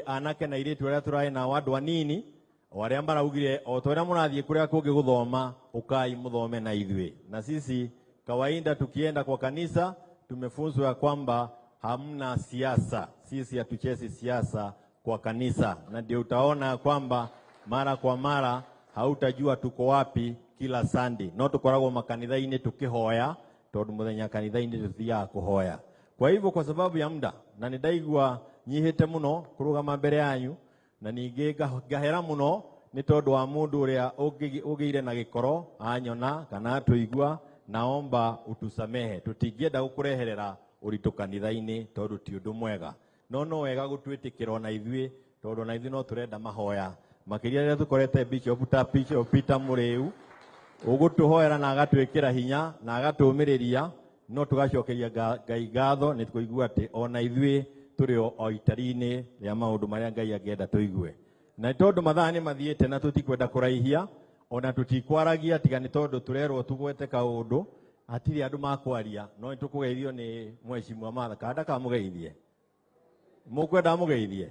anake na iritu aria turai na wandu anini waria maraugire o toria murathie kuria kungi guthoma ukai muthome na ithui. Na sisi kawaida tukienda kwa kanisa tumefunzwa kwamba hamna siasa, sisi hatuchezi siasa kwa kanisa, na ndio utaona kwamba mara kwa mara hautajua tuko wapi kila Sunday. No tukoragwo makanitha-ini tukihoya tondu muthenya kanitha-ini tuthiaga kuhoya. Kwa hivyo kwa sababu ya muda na nindaigua nyihite muno kurugama mbere yanyu na ningi ngahera muno ni tondu wa mundu uria ugiire na gikoro anyona kana tuigua, naomba utusamehe. Tutingienda gukureherera uritu kanitha-ini tondu ti undu mwega, no wega gutwitikira na ithui tondu na ithui no turenda mahoya makiria ria tukorete Bishop Peter Muriu ugutuhoera na agatwikira hinya na agatumiriria, no tugacokeria Ngai ngatho ni tuigua ati ona ithui turi o itari-ini ria maundu maria Ngai angenda tuigue. Na tondu mathaa ni mathiete na tutikwenda kuraihia ona tutikwaragia tiga ni tondu turerwo tugwete kaundu atiri andu makwaria, no tukugeithio ni Mheshimiwa Martha kada kamugeithie mukwenda mugeithie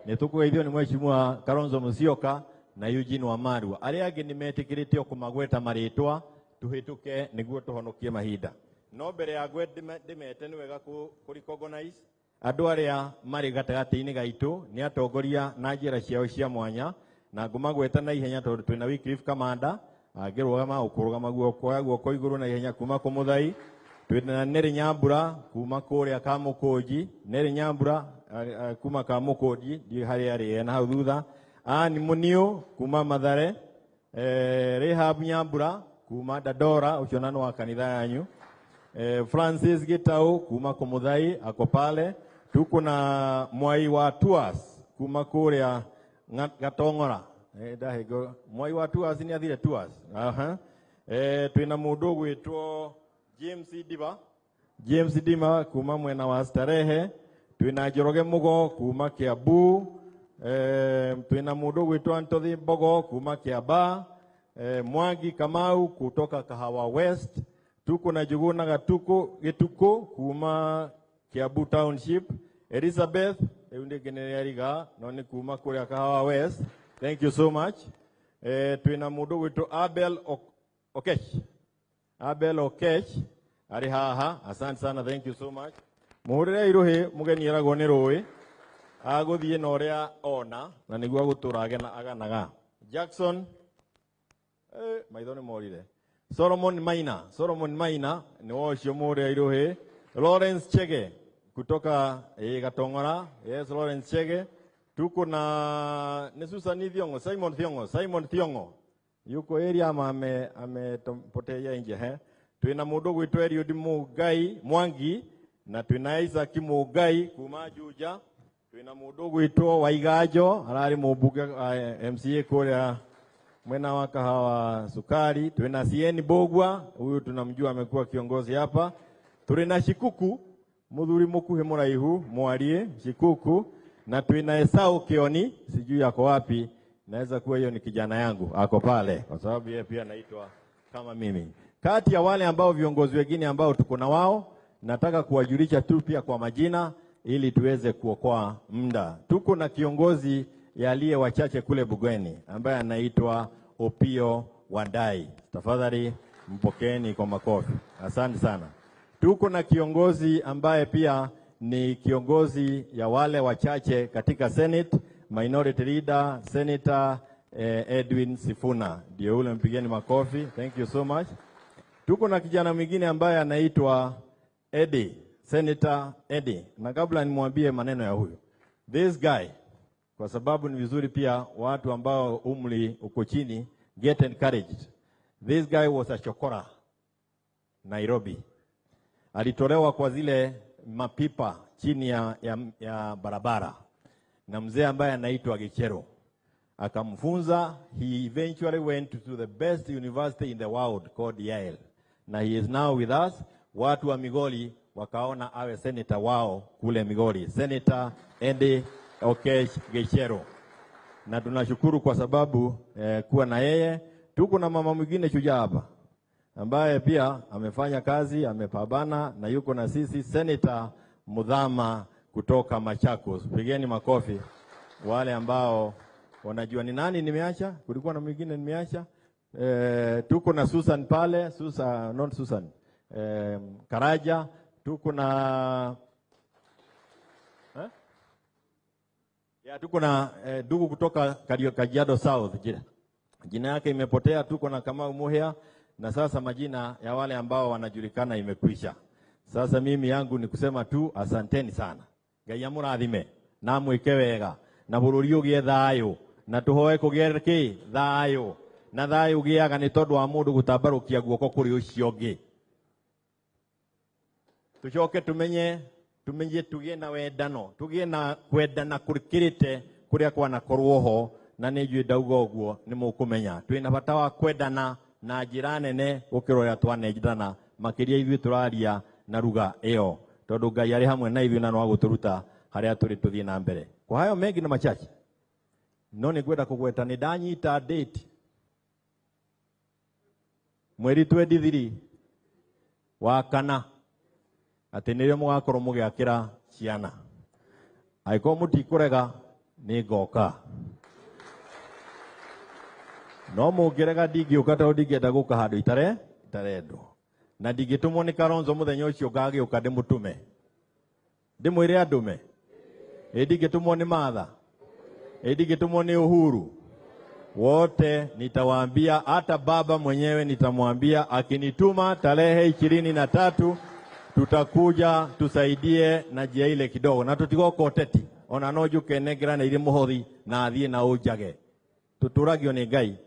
ni tukugeithio ni Mheshimiwa Kalonzo Musyoka na Eugene Wamalwa. Aria angi ni metikirite o kumagweta maritwa tuhituke niguo tuhonokie mahinda. No mbere ya gwe ndimete ni wega ku recognize andu aria mari gatagati-ini gaitu ni atongoria na njira ciao cia mwanya, na ngumagweta na ihenya tondu twina Wycliffe Kamanda angirugama ukurugama guoko iguru na ihenya kuma kumuthai. Twina Neri Nyambura kuma kuria Kamukunji, Neri Nyambura kuma Kamukunji ndi hari ari na hau thutha. Ani Munio kuma Mathare, Rehab Nyambura kuma Dadora ucio nano wa kanitha yanyu, Francis Gitau kuma kumuthai ako pale. Tuko na Mwai wa Tours kuma kuria Gatongora, dahigo Mwai wa Tours ni athire Tours. Twina mundu gwitwo James Dima kuma mwena wa Starehe. Twina Njoroge Mugo kuma Kiambu. Twina mundu gwitwo Antothi Bogo kuma Kiamba. Mwangi Kamau kutoka Kahawa West. Tuko na Juguna Gituko kuma Kiambu Township. Elizabeth eunde generaliga noni kuma kuria Kahawa West. Thank you so much. Twina mundu gwitwo Abel Okech ari haha, asante sana, thank you so much. Muhurire iruhi mugeni eragwo ni rui aguthie na uria ona na niguo guturage na aganaga. Jackson maitho ni morire. Solomon Maina ni wocio muhurire iruhi. Lawrence Chege kutoka Gatongora, yes, Lawrence Chege. Tuko na Nesusani Thiongo, Simon Thiongo yuko area amepotea nje. Twina mundu gwitwa Eliud Mugai Mwangi na twina Isaac Mugai kuma Juja. Twina mundu gwitwa Waigajo arari mubunge MCA kuria mwena wa Kahawa Sukari. Twina CN Bogwa, huyu tunamjua amekuwa kiongozi hapa. Twina Shikuku muthuri mukuhe muraihu mwarie Shikuku, na twina Esau Kioni sijui yako wapi, naweza kuwa hiyo ni kijana yangu ako pale kwa sababu yeye pia anaitwa kama mimi. Kati ya wale ambao viongozi wengine ambao tuko na wao, nataka kuwajulisha tu pia kwa majina ili tuweze kuokoa muda. Tuko na kiongozi aliye wachache kule Bugeni ambaye anaitwa Opio Wandai. Tafadhali mpokeni kwa makofi. Asante sana. Tuko na kiongozi ambaye pia ni kiongozi ya wale wachache katika Senate, Minority Leader Senator Edwin Sifuna. Ndio ule, mpigeni makofi. Thank you so much. Tuko na kijana mwingine ambaye anaitwa Eddie, Senator Eddie. Na kabla nimwambie maneno ya huyu, this guy, kwa sababu ni vizuri pia watu ambao umri uko chini get encouraged. This guy was a chokora Nairobi. Alitolewa kwa zile mapipa chini ya barabara na mzee ambaye anaitwa Gichero akamfunza. He eventually went to the best university in the world called Yale, na he is now with us. Watu wa Migori wakaona awe senator wao kule Migori, Senator Eddie Okech Gichero, na tunashukuru kwa sababu kuwa na yeye. Tuko na mama mwingine shujaa hapa ambaye pia amefanya kazi, amepambana na yuko na sisi, Senator Mudhama kutoka Machakos. Pigeni makofi wale ambao wanajua ni nani nimeacha. Kulikuwa na mwingine nimeacha. Tuko na Susan pale, not Susan. Karaja, tuko na tuko na ndugu kutoka Kajiado South. Jina yake imepotea. Tuko na Kamau Muhia, na sasa majina ya wale ambao wanajulikana imekwisha. Sasa mimi yangu ni kusema tu asanteni sana. Ngai amurathime na mwike wega na bururi ugie thayo na tuhoe kugereke thayo na thayo giaga ni tondu wa mundu gutambarukia guoko kuri ucio ungi. Tucoke tumenye tugie na wendano, tugie na kwendana kurikirite kuria kwana korwo ho, na ni njui ndauga uguo ni mukumenya twina bata wa kwendana na njira nene gukiro ya twanenjana makiria ithui turaria na ruga iyo, tondu Ngai ari hamwe na ithui na no aguturuta haria turi tuthie na mbere. Kwa hayo mengi na machache, no ni gwenda kugweta ni ndanyita date mweri 23 wa kana ati nirio mugakorwo mugiakira ciana. Aiko mutikurega ni ngoka, no mungirega ndingiuka tondu ndingenda guka handu itarendo, na ndingitumwo ni Karonzo muthenya ucio ngagiuka ndimutume ndimwire andume. Ndingitumwo ni Martha, ndingitumwo ni Uhuru. Wote nitawaambia, hata baba mwenyewe nitamwambia akinituma tarehe 23 tutakuja tusaidie na njia ile kidogo, na tutigoko teti ona no juke negira na iri muhothi na athie na ujage. Tuturagio ni Ngai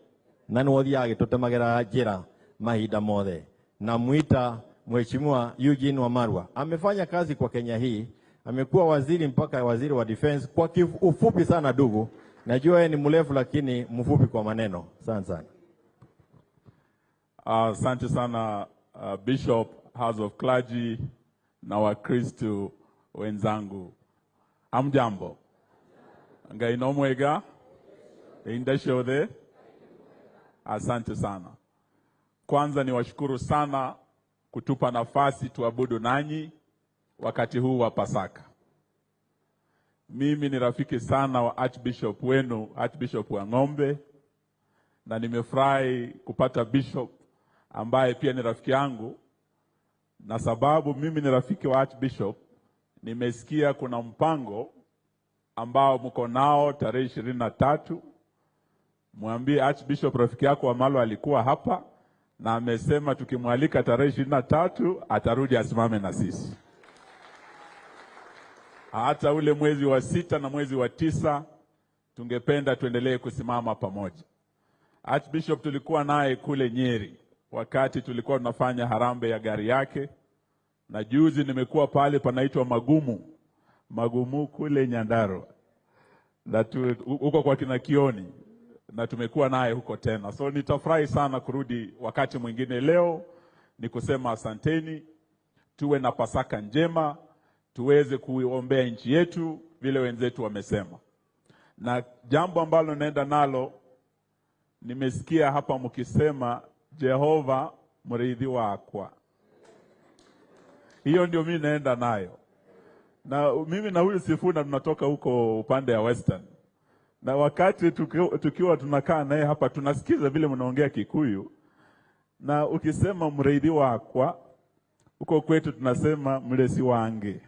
na no thiage tutemagira njira mahinda mothe. Na muita Mheshimiwa Eugene Wamalwa amefanya kazi kwa Kenya hii, amekuwa waziri mpaka waziri wa defense kwa ufupi sana ndugu. Najua yeye ni mrefu lakini mfupi kwa maneno. Asante sana. Asante sana Bishop, House of Clergy na Wakristo wenzangu. Hamjambo. Ngai no mwega. Indashode. Asante sana. Kwanza niwashukuru sana kutupa nafasi tuabudu nanyi wakati huu wa Pasaka. Mimi ni rafiki sana wa Archbishop wenu, Archbishop wa Ng'ombe, na nimefurahi kupata bishop ambaye pia ni rafiki yangu. Na sababu mimi ni rafiki wa Archbishop, nimesikia kuna mpango ambao mko nao tarehe 23. Mwambie Archbishop rafiki yako Wamalwa alikuwa hapa na amesema tukimwalika tarehe 23 atarudi asimame na sisi. Hata ule mwezi wa 6 na mwezi wa 9 tungependa tuendelee kusimama pamoja. Archbishop tulikuwa naye kule Nyeri wakati tulikuwa tunafanya harambe ya gari yake, na juzi nimekuwa pale panaitwa Magumu kule Nyandarua, na huko kwa kina Kioni, na tumekuwa naye huko tena. So nitafurahi sana kurudi wakati mwingine. Leo ni kusema asanteni, tuwe na Pasaka njema, tuweze kuiombea nchi yetu vile wenzetu wamesema. Na jambo ambalo naenda nalo, nimesikia hapa mkisema Jehova mridhi wakwa. Hiyo ndio mimi naenda nayo. Na mimi na huyu Sifuna tunatoka huko upande ya Western. Na wakati tukiwa tunakaa naye hapa tunasikiza vile mnaongea Kikuyu. Na ukisema mridhi wakwa, huko kwetu tunasema mlesi wange.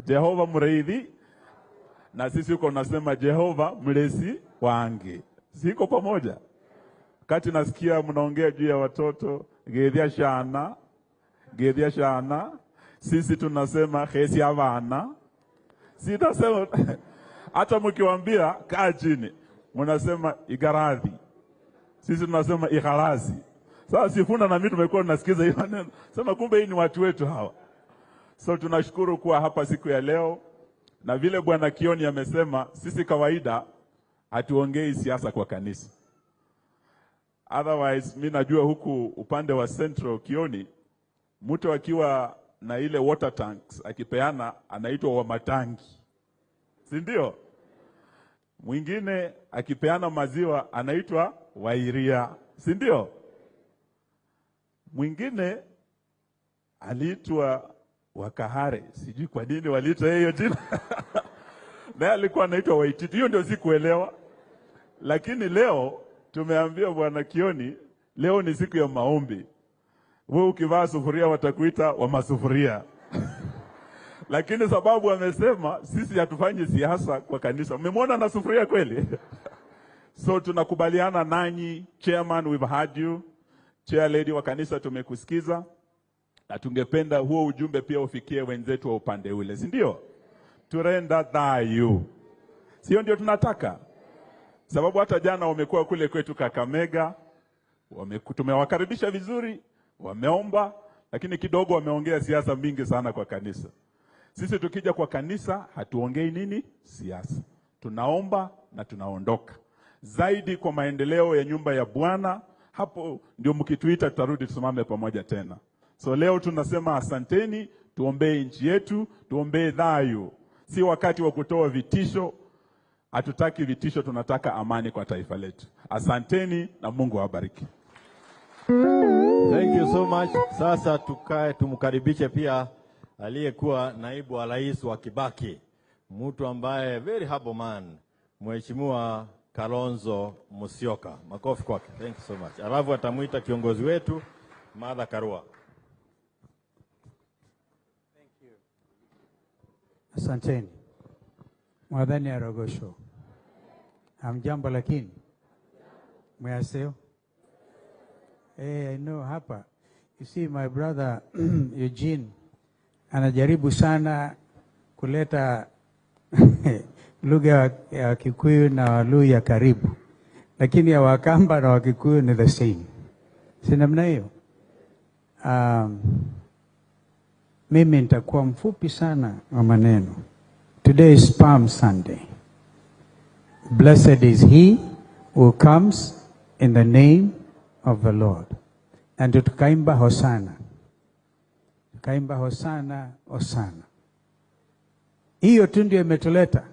Jehova mridhi, na sisi huko tunasema Jehova mlesi wange. Siko pamoja? Kati nasikia mnaongea juu ya watoto, gedhia shana, sisi tunasema khesi abana. Sitasema hata mkiwaambia kaa chini, mnasema igaradhi. Sisi tunasema ikhalazi. Sasa Sifuna na mimi tumekuwa tunasikiza hiyo maneno. Sema kumbe hii ni watu wetu hawa. So tunashukuru kuwa hapa siku ya leo, na vile Bwana Kioni amesema sisi kawaida hatuongei siasa kwa kanisa. Otherwise mimi najua huku upande wa Central Kioni, mtu akiwa na ile water tanks akipeana anaitwa wa matangi. Si ndio? Mwingine akipeana maziwa anaitwa wairia. Si ndio? Mwingine aliitwa wakahare. Sijui kwa nini waliitwa hiyo jina. naye alikuwa anaitwa Waititu. Hiyo ndio sikuelewa. Lakini leo tumeambia Bwana Kioni, leo ni siku ya maombi. Wewe ukivaa sufuria watakuita wa masufuria. Lakini sababu amesema sisi hatufanyi siasa kwa kanisa. Umemwona na sufuria kweli? So tunakubaliana nanyi, chairman, we've heard you. Chair lady wa kanisa tumekusikiza. Na tungependa huo ujumbe pia ufikie wenzetu wa upande ule, si ndio? Turenda thayu. Sio ndio tunataka? Sababu hata jana wamekuwa kule kwetu Kakamega, tumewakaribisha vizuri, wameomba, lakini kidogo wameongea siasa mingi sana kwa kanisa. Sisi tukija kwa kanisa hatuongei nini? Siasa. Tunaomba na tunaondoka. Zaidi kwa maendeleo ya nyumba ya Bwana, hapo ndio mkituita tutarudi tusimame pamoja tena. So leo tunasema asanteni, tuombee nchi yetu, tuombee thayu. Si wakati wa kutoa vitisho. Hatutaki vitisho, tunataka amani kwa taifa letu. Asanteni na Mungu awabariki. Thank you so much. Sasa tukae tumkaribishe pia aliyekuwa naibu wa rais wa Kibaki, mtu ambaye very humble man, Mheshimiwa Kalonzo Musyoka. Makofi kwake. Thank you so much. Alafu atamuita kiongozi wetu Martha Karua. Thank you. Asanteni. Mwadhani ya Rogosho. Hamjambo lakini. Mwaseo. I know hapa. You see my brother Eugene anajaribu sana kuleta lugha ya Kikuyu na Waluhya karibu. Lakini ya Wakamba na Wakikuyu ni the same. Si namna hiyo? Mimi nitakuwa mfupi sana wa maneno. Today is Palm Sunday. Blessed is he who comes in the name of the Lord. And tukaimba Hosana. Tukaimba Hosana, Hosana. Hiyo tu ndio imetuleta.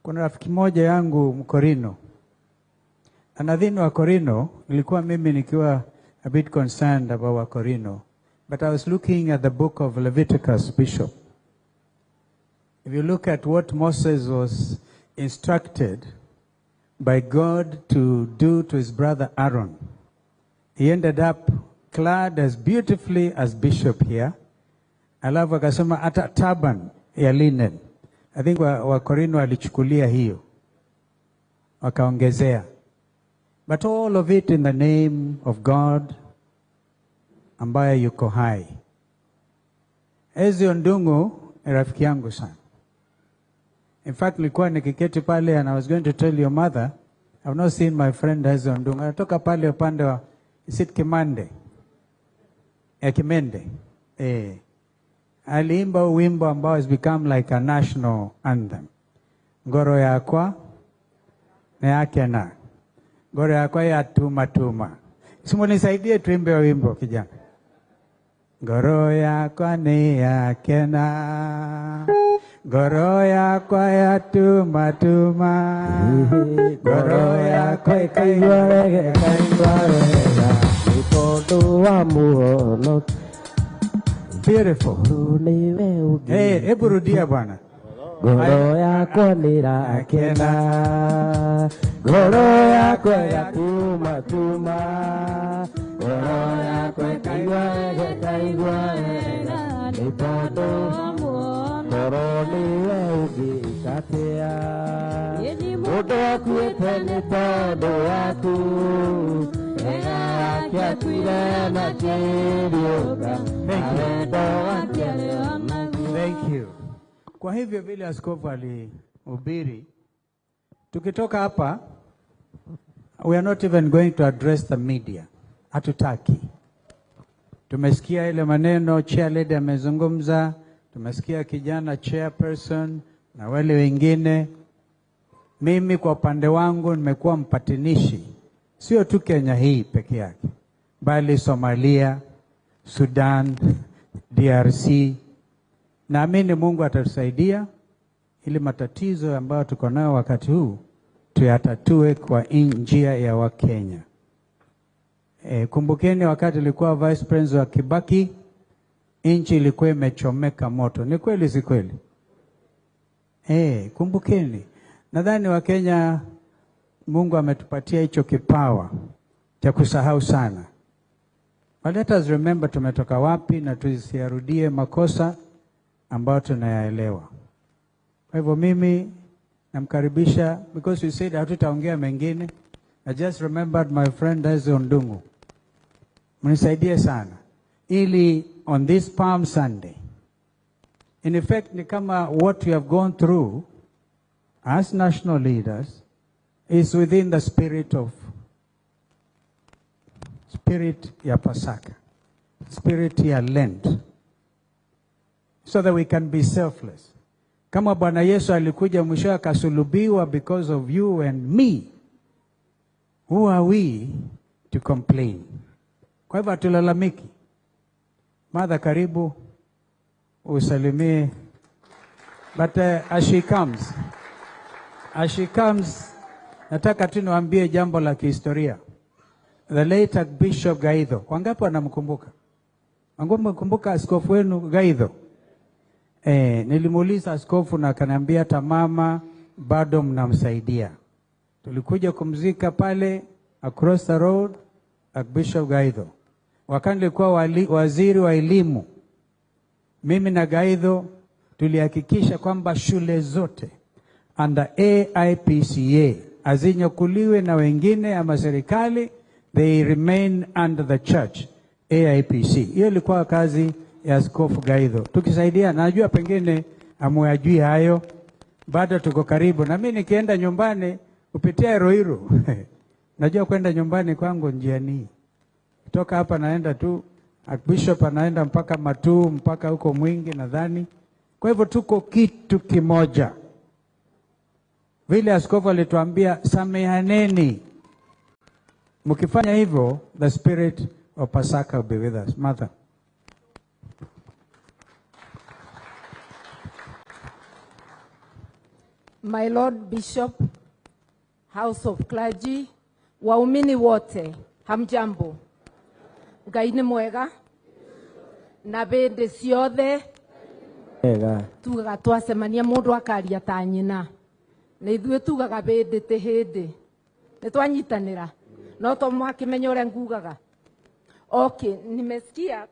Kuna rafiki moja yangu Mkorino. Anadhini wa Korino, nilikuwa mimi nikiwa a bit concerned about wa Korino. But I was looking at the book of Leviticus, Bishop. If you look at what Moses was instructed by God to do to his brother Aaron, he ended up clad as beautifully as Bishop here. Alafu akasema ata turban ya linen. I think wa Korino alichukulia hiyo. Wakaongezea. But all of it in the name of God ambaye yuko hai. Ezi Ondungu ni rafiki yangu sana. In fact, nilikuwa nikiketi pale and I was going to tell your mother, I've not seen my friend Ezi Ondungu. Anatoka pale upande wa, is it Kimande? Kimende. Aliimba wimbo ambao has become like a national anthem. Ngoro yakwa na yake na. Ngoro yakwa ya tuma tuma. Simu nisaidie tuimbe wimbo kijana. Ngoro yakwa ni yake na. Ngoro yakwa ya tuma tuma. Ngoro yakwa ikaigware Ikondo wa muhono. Beautiful. Hey, rudia bwana. Ngoro yakwa ni rakena. Ngoro yakwa ya tuma tuma. Ngoro yakwa ikaigware Ikondo ngoro niwe ugikatia. Mundu akuite ni tondu yaku. Thank you. Kwa hivyo vile askofu alihubiri, tukitoka hapa, we are not even going to address the media. Hatutaki. Tumesikia ile maneno chair lady amezungumza, tumesikia kijana chairperson na wale wengine. Mimi kwa upande wangu nimekuwa mpatanishi. Sio tu Kenya hii peke yake, bali Somalia, Sudan, DRC. Naamini Mungu atatusaidia ili matatizo ambayo tuko nayo wakati huu tuyatatue kwa njia ya Wakenya. Kumbukeni wakati ilikuwa Vice President wa Kibaki, nchi ilikuwa imechomeka moto. Ni kweli si kweli? Kumbukeni. Nadhani wa Kenya Mungu ametupatia hicho kipawa cha kusahau sana. But let us remember tumetoka wapi na tusirudie makosa ambayo tunayaelewa. Kwa hivyo mimi namkaribisha, because you said hatutaongea mengine. I just remembered my friend Dazo Ndungu. Mnisaidie sana. Ili on this Palm Sunday, in effect ni kama what we have gone through as national leaders is within the spirit ya Pasaka, spirit ya Lent, so that we can be selfless. Kama Bwana Yesu alikuja mwisho akasulubiwa because of you and me, who are we to complain? Kwa hivyo hatulalamiki. Mother, karibu usalimie. But as she comes, nataka tu niwaambie jambo la kihistoria. The late Bishop Gaidho. Wangapi wanamkumbuka? Wangapi mkumbuka askofu wenu Gaidho? Nilimuuliza askofu na akaniambia tamama bado mnamsaidia. Tulikuja kumzika pale across the road Bishop Gaidho. Wakati nilikuwa waziri wa elimu, mimi na Gaidho tulihakikisha kwamba shule zote under AIPCA azinyakuliwe na wengine ama serikali, they remain under the church AIPC. Hiyo ilikuwa kazi ya askofu Gaidho. Tukisaidia, najua pengine amuyajui hayo, bado tuko karibu. Na mimi nikienda nyumbani kupitia Ruiru najua kwenda nyumbani kwangu njiani. Kutoka hapa naenda tu, Bishop anaenda mpaka Matu, mpaka huko Mwingi nadhani. Kwa hivyo tuko kitu kimoja. Vile askofu alituambia samehaneni. Mkifanya hivyo, the spirit of Pasaka will be with us. Mother. My Lord Bishop, House of Clergy, waumini wote, hamjambo. Ngai nĩ mwega. Na bende ciothe. Tugaga twasemania mundu akaria ta nyina. Na ithuĩ tugaga bende te hĩndĩ. Nĩ twanyitanĩra. No to mwakimenya ũrĩa ngugaga. Okay, nimesikia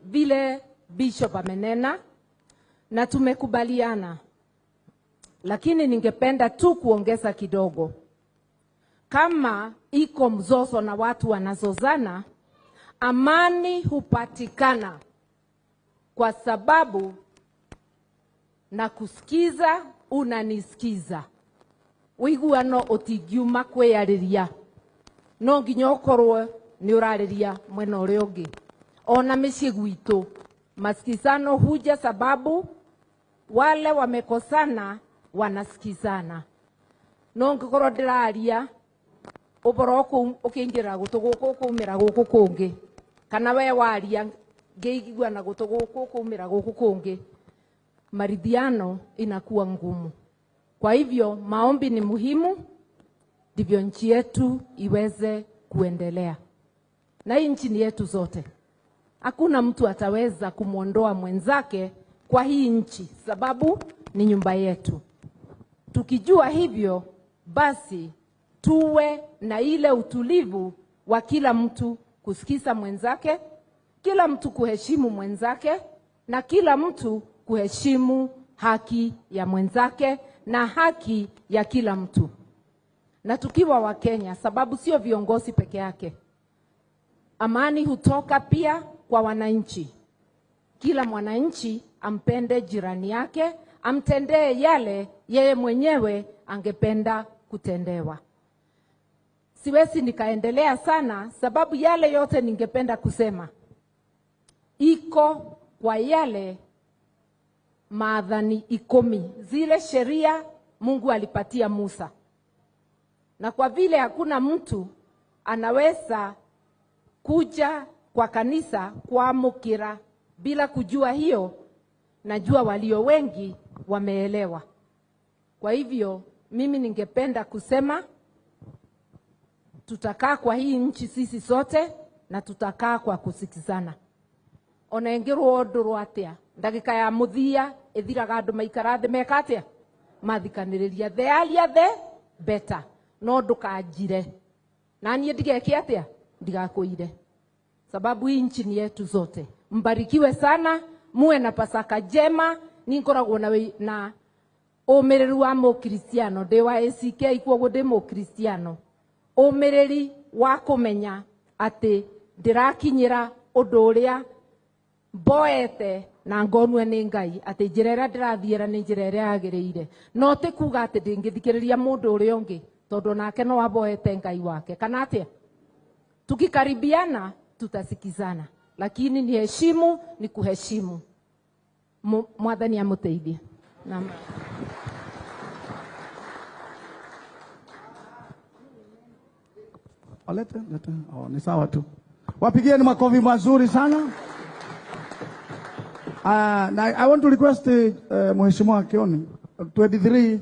vile Bishop amenena na tumekubaliana. Lakini ningependa tu kuongeza kidogo. Kama iko mzozo na watu wanazozana, amani hupatikana kwa sababu na kusikiza unanisikiza. Wiguano otigiuma kweyariria. No nginya ukorwo ni urariria mwena uria ungi. Ona mĩciĩ gwitũ masikizano huja sababu wale wamekosana wanasikizana. No ngĩkorwo ndĩraria uboro ukiingira gutu guku kumira guku kungi, kana we waria ngeiguana gutu guku kumira guku kungi, maridhiano inakuwa ngumu. Kwa hivyo maombi ni muhimu ndivyo nchi yetu iweze kuendelea. Na hii nchi ni yetu zote. Hakuna mtu ataweza kumuondoa mwenzake kwa hii nchi sababu ni nyumba yetu. Tukijua hivyo, basi tuwe na ile utulivu wa kila mtu kusikiza mwenzake, kila mtu kuheshimu mwenzake, na kila mtu kuheshimu haki ya mwenzake na haki ya kila mtu. Na tukiwa wa Kenya, sababu sio viongozi peke yake, amani hutoka pia kwa wananchi. Kila mwananchi ampende jirani yake, amtendee yale yeye mwenyewe angependa kutendewa. Siwezi nikaendelea sana sababu yale yote ningependa kusema iko kwa yale maathani 10, zile sheria Mungu alipatia Musa. Na kwa vile hakuna mtu anaweza kuja kwa kanisa kuamukira bila kujua hiyo, najua walio wengi wameelewa. Kwa hivyo mimi ningependa kusema tutakaa kwa hii nchi sisi sote na tutakaa kwa kusikizana. Ona engirwo nduru atia ndagika ya muthia ithiraga andu maikara thi mekatia mathikanĩrĩria the earlier the better. No ndukanjire na niĩ ndigeke atia ndigakũire, sababu hii nchi ni yetu zote. Mbarikiwe sana, muwe na Pasaka njema. Ningoragwo na ũmĩrĩru wa mũkristiano ndĩ wa ACK kwoguo ndĩ mũkristiano, ũmĩrĩri wa kũmenya atĩ ndĩrakinyĩra ũndũ ũrĩa mboete na ngonwe nĩ Ngai, atĩ njĩra ĩrĩa ndĩrathiĩra nĩ njĩra ĩrĩa yagĩrĩire, no ti kuga atĩ ndĩngĩthikĩrĩria mũndũ ũrĩa ũngĩ tondũ nake no aboete Ngai wake, kana atĩa. Tukikaribiana tutasikizana, lakini ni heshimu ni kuheshimu. Mwathani amũteithie. Lete. Ni sawa tu. Wapigieni makofi mazuri sana. I want to request Mheshimiwa Kioni 23